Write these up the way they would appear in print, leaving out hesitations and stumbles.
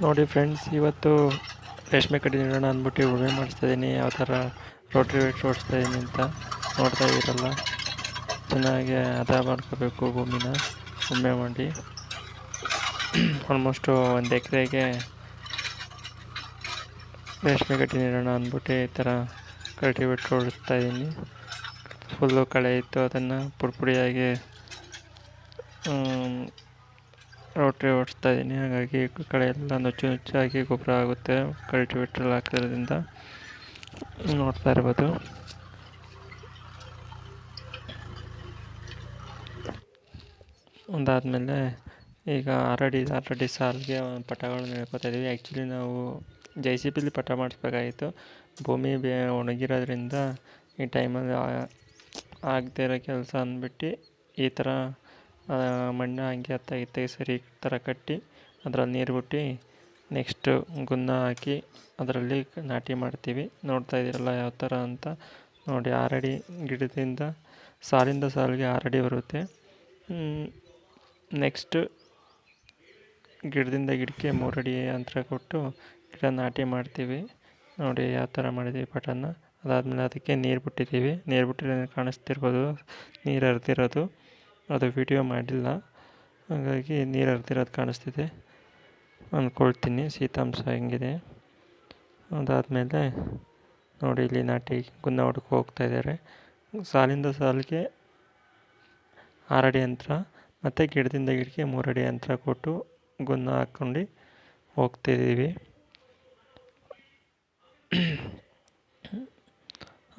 ನೋಡಿ ಫ್ರೆಂಡ್ಸ್, ಇವತ್ತು ರೇಷ್ಮೆ ಕಡ್ಡಿ ನೆಡೋಣ ಅಂದ್ಬಿಟ್ಟು ಉಳುಮೆ ಮಾಡಿಸ್ತಾಯಿದ್ದೀನಿ. ಯಾವ ಥರ ರೋಟ್ರಿವೇಟ್ರ್ ಓಡಿಸ್ತಾಯಿದ್ದೀನಿ ಅಂತ ನೋಡ್ತಾ ಇದ್ದೀರಲ್ಲ. ಚೆನ್ನಾಗಿ ಹದ ಮಾಡ್ಕೋಬೇಕು ಭೂಮಿನ ಉಳುಮೆ ಮಾಡಿ. ಆಲ್ಮೋಸ್ಟು 1 ಎಕರೆಗೆ ರೇಷ್ಮೆ ಕಡ್ಡಿ ನೆಡೋಣ ಅಂದ್ಬಿಟ್ಟು ಈ ಥರ ಕಲ್ಟಿವೇಟ್ರ್ ಓಡಿಸ್ತಾಯಿದ್ದೀನಿ. ಫುಲ್ಲು ಕಳೆ ಇತ್ತು, ಅದನ್ನು ಪುಡಿಯಾಗಿ ರೋಟ್ರಿ ಓಡಿಸ್ತಾ ಇದ್ದೀನಿ. ಹಾಗಾಗಿ ಕಳೆ ಎಲ್ಲ ನುಚ್ಚಾಗಿ ಗೊಬ್ಬರ ಆಗುತ್ತೆ ಕಲ್ಟಿವೇಟ್ರಲ್ಲಿ ಹಾಕೋದ್ರಿಂದ. ನೋಡ್ತಾ ಇರ್ಬೋದು. ಅದಾದಮೇಲೆ ಈಗ ಆರಡಿ ಸಾಲಿಗೆ ಪಟಗಳನ್ನ ನೆಡ್ಕೊತಾ ಇದ್ದೀವಿ. ಆ್ಯಕ್ಚುಲಿ ನಾವು JCBಲಿ ಪಟ ಮಾಡಿಸ್ಬೇಕಾಗಿತ್ತು. ಭೂಮಿ ಒಣಗಿರೋದ್ರಿಂದ ಈ ಟೈಮಲ್ಲಿ ಆಗದೇ ಇರೋ ಕೆಲಸ ಅಂದ್ಬಿಟ್ಟು ಈ ಥರ ಮಣ್ಣು ಹಂಗೆ ಅತ್ತಾಗಿತ್ತೆ ಸರಿ ಥರ ಕಟ್ಟಿ ಅದರಲ್ಲಿ ನೀರು ಬಿಟ್ಟು ನೆಕ್ಸ್ಟು ಗುನ್ನ ಹಾಕಿ ಅದರಲ್ಲಿ ನಾಟಿ ಮಾಡ್ತೀವಿ. ನೋಡ್ತಾ ಇದ್ದೀರಲ್ಲ ಯಾವ ಥರ ಅಂತ ನೋಡಿ. 6 ಅಡಿ ಗಿಡದಿಂದ ಸಾಲಿಂದ ಸಾಲಿಗೆ 6 ಅಡಿ ಬರುತ್ತೆ. ನೆಕ್ಸ್ಟು ಗಿಡದಿಂದ ಗಿಡಕ್ಕೆ 3 ಅಡಿ ಅಂತರ ಕೊಟ್ಟು ಗಿಡ ನಾಟಿ ಮಾಡ್ತೀವಿ. ನೋಡಿ ಯಾವ ಥರ ಮಾಡಿದ್ದೀವಿ ಪಟನ. ಅದಾದಮೇಲೆ ಅದಕ್ಕೆ ನೀರು ಬಿಟ್ಟಿದ್ದೀವಿ. ನೀರು ಬಿಟ್ಟಿರೋದು ಕಾಣಿಸ್ತಿರ್ಬೋದು, ನೀರು ಹರಿದಿರೋದು. ಅದು ವಿಡಿಯೋ ಮಾಡಿಲ್ಲ, ಹಾಗಾಗಿ ನೀರು ಹರಿದಿರೋದು ಕಾಣಿಸ್ತಿದೆ ಅಂದ್ಕೊಳ್ತೀನಿ. ಶೀತಾಂಶ ಹೆಂಗಿದೆ. ಅದಾದಮೇಲೆ ನೋಡಿ ಇಲ್ಲಿ ನಾಟಿ ಗುನ್ನ ಹೊಡ್ಕೊ ಹೋಗ್ತಾಯಿದ್ದಾರೆ. ಸಾಲಿಂದ ಸಾಲಿಗೆ 6 ಅಡಿ ಅಂತರ ಮತ್ತು ಗಿಡದಿಂದ ಗಿಡಕ್ಕೆ 3 ಅಡಿ ಅಂತರ ಕೊಟ್ಟು ಗುನ್ನ ಹಾಕ್ಕೊಂಡು ಹೋಗ್ತಿದ್ದೀವಿ.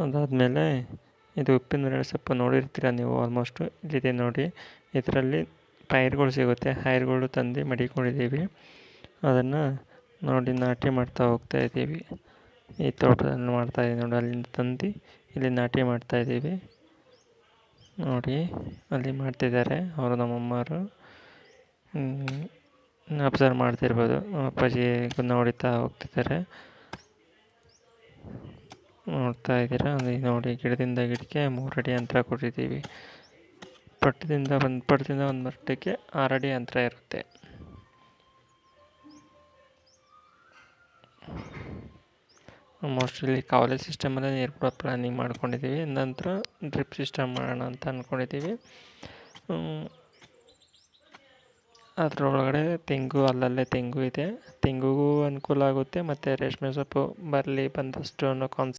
ಅದಾದಮೇಲೆ ಇದು ಉಪ್ಪಿನರಳೆ ಸೊಪ್ಪು ನೋಡಿರ್ತೀರ ನೀವು ಆಲ್ಮೋಸ್ಟು. ಇಲ್ಲಿದೆ ನೋಡಿ. ಇದರಲ್ಲಿ ಪೈರುಗಳು ಸಿಗುತ್ತೆ, ಹೈರುಗಳು ತಂದು ಮಡಿಕೊಂಡಿದ್ದೀವಿ. ಅದನ್ನು ನೋಡಿ ನಾಟಿ ಮಾಡ್ತಾ ಹೋಗ್ತಾಯಿದ್ದೀವಿ. ಈ ತೋಟದಲ್ಲಿ ಮಾಡ್ತಾಯಿದ್ದೀವಿ ನೋಡಿ. ಅಲ್ಲಿಂದ ತಂದು ಇಲ್ಲಿ ನಾಟಿ ಮಾಡ್ತಾಯಿದ್ದೀವಿ ನೋಡಿ. ಅಲ್ಲಿ ಮಾಡ್ತಿದ್ದಾರೆ ಅವರು, ನಮ್ಮಮ್ಮರು. ಅಬ್ಸರ್ವ್ ಮಾಡ್ತಿರ್ಬೋದು. ಅಪ್ಪಾಜಿ ಗುನ್ನ ಹೊಡಿತಾ ಹೋಗ್ತಿದ್ದಾರೆ, ನೋಡ್ತಾ ಇದ್ದೀರಾ. ನೋಡಿ ಗಿಡದಿಂದ ಗಿಡಕ್ಕೆ 3 ಅಡಿ ಅಂತರ ಕೊಟ್ಟಿದ್ದೀವಿ. ಪಟ್ಟದಿಂದ ಒಂದು ಮರಕ್ಕೆ 6 ಅಡಿ ಅಂತರ ಇರುತ್ತೆ. ಮೋಸ್ಟ್ಲಿ ಕಾವಲೆ ಸಿಸ್ಟಮಲ್ಲೇ ನೀರು ಕೂಡ ಪ್ಲ್ಯಾನಿಂಗ್ ಮಾಡ್ಕೊಂಡಿದ್ದೀವಿ. ನಂತರ ಡ್ರಿಪ್ ಸಿಸ್ಟಮ್ ಮಾಡೋಣ ಅಂತ ಅಂದ್ಕೊಂಡಿದ್ದೀವಿ. ಅದರೊಳಗಡೆ ತೆಂಗು, ಅಲ್ಲಲ್ಲೇ ತೆಂಗು ಇದೆ. ತೆಂಗುಗೂ ಅನುಕೂಲ ಆಗುತ್ತೆ ಮತ್ತು ರೇಷ್ಮೆ ಸೊಪ್ಪು ಬಂದಷ್ಟು ಅನ್ನೋ ಕಾನ್ಸೆಪ್ಟ್